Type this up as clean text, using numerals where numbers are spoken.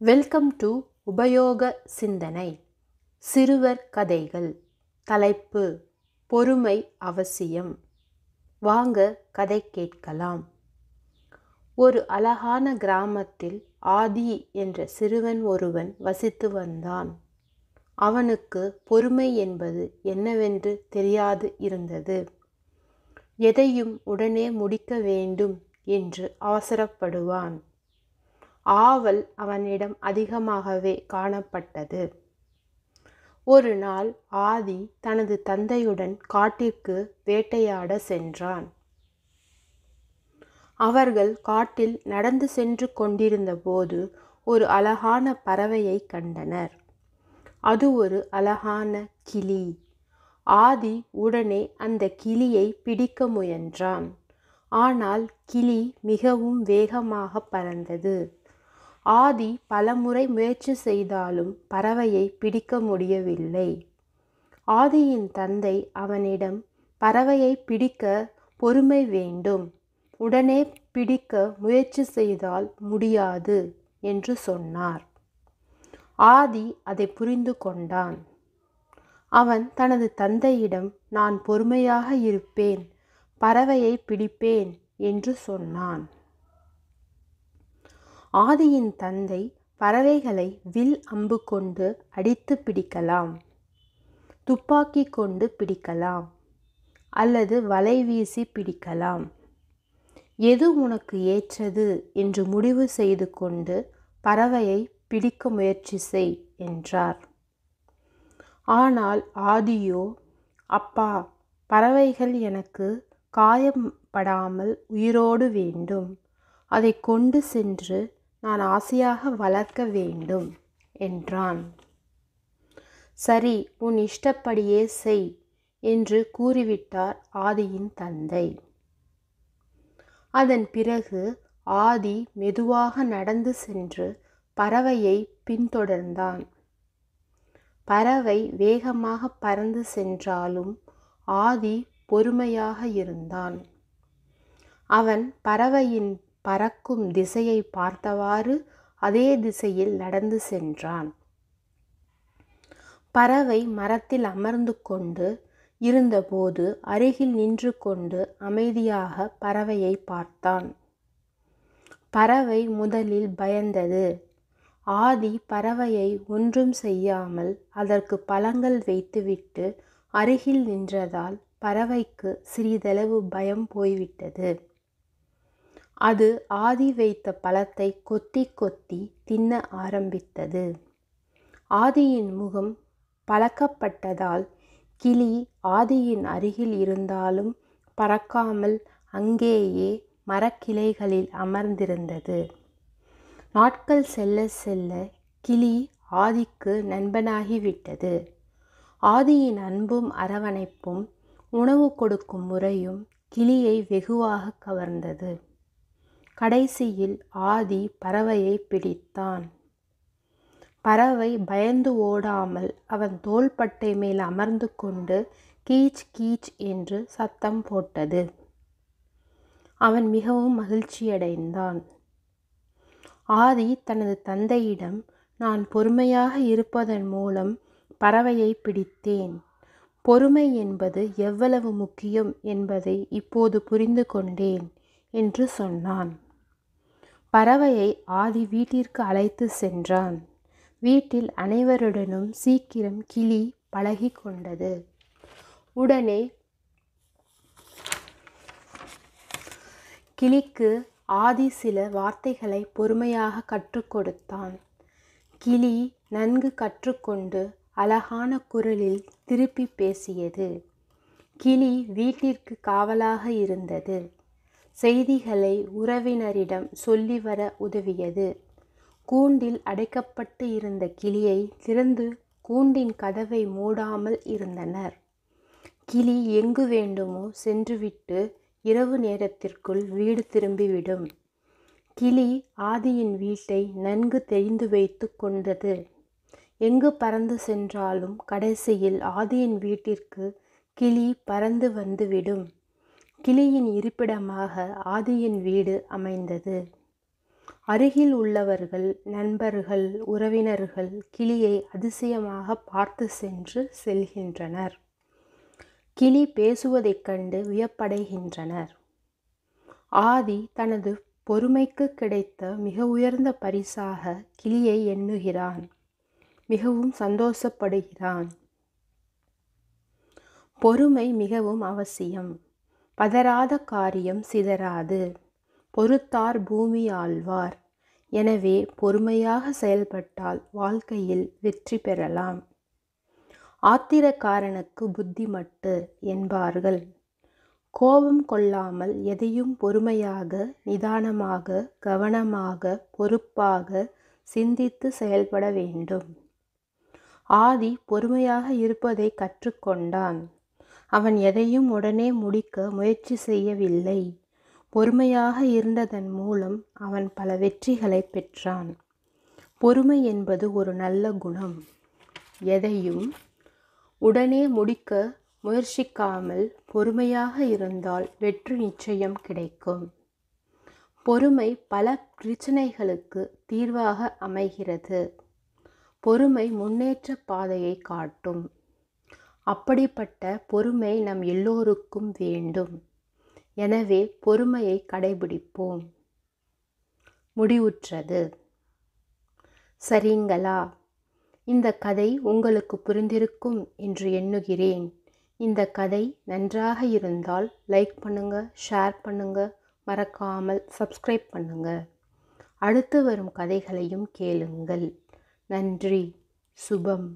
Welcome to உபயோக சிந்தனை. சிறுவர் கதைகள். தலைப்பு: பொறுமை அவசியம். வாங்க கதை கேட்கலாம். ஒரு அழகான கிராமத்தில் ஆதி என்ற சிறுவன் ஒருவன் வசித்து வந்தான். அவனுக்கு பொறுமை என்பது என்னவென்று தெரியாது இருந்தது. எதையும் உடனே முடிக்க வேண்டும் என்று அவசரப்படுவான். ஆவல் அவனிடம் அதிகமாகவே காணப்பட்டது. ஒரு நாள் ஆதி தனது தந்தையுடன் காட்டிற்கு வேட்டையாட சென்றான். அவர்கள் காட்டில் நடந்து சென்று கொண்டிருந்த போது ஒரு அழகான பறவையை கண்டனர். அது ஒரு அழகான கிளி. ஆதி உடனே அந்த கிளியை பிடிக்க முயன்றான். ஆனால் கிளி மிகவும் வேகமாக பறந்தது. ஆதி பலமுறை முயற்சி செய்தாலும் பறவையை பிடிக்க முடியவில்லை. ஆதியின் தந்தை அவனிடம், பறவையை பிடிக்க பொறுமை வேண்டும், உடனே பிடிக்க முயற்சி செய்தால் முடியாது என்று சொன்னார். ஆதி அதை புரிந்து கொண்டான். அவன் தனது தந்தையிடம், நான் பொறுமையாக இருப்பேன், பறவையை பிடிப்பேன் என்று சொன்னான். ஆதியின் தந்தை, பறவைகளை வில் அம்பு கொண்டு அடித்து பிடிக்கலாம், துப்பாக்கி கொண்டு பிடிக்கலாம், அல்லது வலை வீசி பிடிக்கலாம். எது உனக்கு ஏற்றது என்று முடிவு செய்து கொண்டு பறவையை பிடிக்க முயற்சி செய் என்றார். ஆனால் ஆதியோ, அப்பா, பறவைகள் எனக்கு காயப்படாமல் உயிரோடு வேண்டும், அதை கொண்டு சென்று நான் ஆசையாக வளர்க்க வேண்டும் என்றான். சரி, உன் இஷ்டப்படியே செய் என்று கூறிவிட்டார் ஆதியின் தந்தை. அதன் பிறகு ஆதி மெதுவாக நடந்து சென்று பறவையை பின்தொடர்ந்தான். பறவை வேகமாக பறந்து சென்றாலும் ஆதி பொறுமையாக இருந்தான். அவன் பறவையின் பறக்கும் திசையை பார்த்தவாறு அதே திசையில் நடந்து சென்றான். பறவை மரத்தில் அமர்ந்து கொண்டு இருந்தபோது அருகில் நின்று கொண்டு அமைதியாக பறவையை பார்த்தான். பறவை முதலில் பயந்தது. ஆதி பறவையை ஒன்றும் செய்யாமல் அதற்கு பழங்கள் வைத்துவிட்டு அருகில் நின்றதால் பறவைக்கு சிறிதளவு பயம் போய்விட்டது. அது ஆதி வைத்த பழத்தை கொத்தி கொத்தி தின்ன ஆரம்பித்தது. ஆதியின் முகம் பழக்கப்பட்டதால் கிளி ஆதியின் அருகில் இருந்தாலும் பறக்காமல் அங்கேயே மரக்கிளைகளில் அமர்ந்திருந்தது. நாட்கள் செல்ல செல்ல கிளி ஆதிக்கு நண்பனாகிவிட்டது. ஆதியின் அன்பும் அரவணைப்பும் உணவு கொடுக்கும் முறையும் கிளியை வெகுவாக கவர்ந்தது. கடைசியில் ஆதி பறவையை பிடித்தான். பறவை பயந்து ஓடாமல் அவன் தோள்பட்டை மேல் அமர்ந்து கொண்டு கீச் கீச் என்று சத்தம் போட்டது. அவன் மிகவும் மகிழ்ச்சியடைந்தான். ஆதி தனது தந்தையிடம், நான் பொறுமையாக இருப்பதன் மூலம் பறவையை பிடித்தேன். பொறுமை என்பது எவ்வளவு முக்கியம் என்பதை இப்போது புரிந்து கொண்டேன் என்று சொன்னான். பறவையை ஆதி வீட்டிற்கு அழைத்து சென்றான். வீட்டில் அனைவருடனும் சீக்கிரம் கிளி பழகி கொண்டது. உடனே கிளிக்கு ஆதி சில வார்த்தைகளை பொறுமையாக கற்றுக் கொடுத்தான். கிளி நன்கு கற்றுக்கொண்டு அழகான குரலில் திருப்பி பேசியது. கிளி வீட்டிற்கு காவலாக இருந்தது. செய்திகளை உறவினரிடம் சொல்லி வர உதவியது. கூண்டில் அடைக்கப்பட்டு இருந்த கிளியை திறந்து கூண்டின் கதவை மூடாமல் இருந்தனர். கிளி எங்கு வேண்டுமோ சென்றுவிட்டு இரவு நேரத்திற்குள் வீடு திரும்பிவிடும். கிளி ஆதியின் வீட்டை நன்கு தெரிந்து வைத்து கொண்டது. எங்கு பறந்து சென்றாலும் கடைசியில் ஆதியின் வீட்டிற்கு கிளி பறந்து வந்துவிடும். கிளியின் இருப்பிடமாக ஆதியின் வீடு அமைந்தது. அருகில் உள்ளவர்கள், நண்பர்கள், உறவினர்கள் கிளியை அதிசயமாக பார்த்து செல்கின்றனர். கிளி பேசுவதைக் கண்டு வியப்படைகின்றனர். ஆதி தனது பொறுமைக்கு கிடைத்த மிக உயர்ந்த பரிசாக கிளியை எண்ணுகிறான். மிகவும் சந்தோஷப்படுகிறான். பொறுமை மிகவும் அவசியம். பதறாத காரியம் சிதறாது. பொறுத்தார் பூமி ஆள்வார். எனவே பொறுமையாக செயல்பட்டால் வாழ்க்கையில் வெற்றி பெறலாம். ஆத்திரக்காரனுக்கு புத்தி மட்டு என்பார்கள். கோபம் கொள்ளாமல் எதையும் பொறுமையாக, நிதானமாக, கவனமாக, பொறுப்பாக சிந்தித்து செயல்பட வேண்டும். ஆதி பொறுமையாக இருப்பதை கற்றுக்கொண்டான். அவன் எதையும் உடனே முடிக்க முயற்சி செய்யவில்லை. பொறுமையாக இருந்ததன் மூலம் அவன் பல வெற்றிகளை பெற்றான். பொறுமை என்பது ஒரு நல்ல குணம். எதையும் உடனே முடிக்க முயற்சிக்காமல் பொறுமையாக இருந்தால் வெற்றி நிச்சயம் கிடைக்கும். பொறுமை பல பிரச்சனைகளுக்கு தீர்வாக அமைகிறது. பொறுமை முன்னேற்ற பாதையை காட்டும். அப்படிப்பட்ட பொறுமை நம் எல்லோருக்கும் வேண்டும். எனவே பொறுமையை கடைபிடிப்போம். முடிவுற்றது. சரிங்களா? இந்த கதை உங்களுக்கு புரிந்திருக்கும் என்று எண்ணுகிறேன். இந்த கதை நன்றாக இருந்தால் லைக் பண்ணுங்க, ஷேர் பண்ணுங்க, மறக்காமல் சப்ஸ்கிரைப் பண்ணுங்க. அடுத்து வரும் கதைகளையும் கேளுங்கள். நன்றி. சுபம்.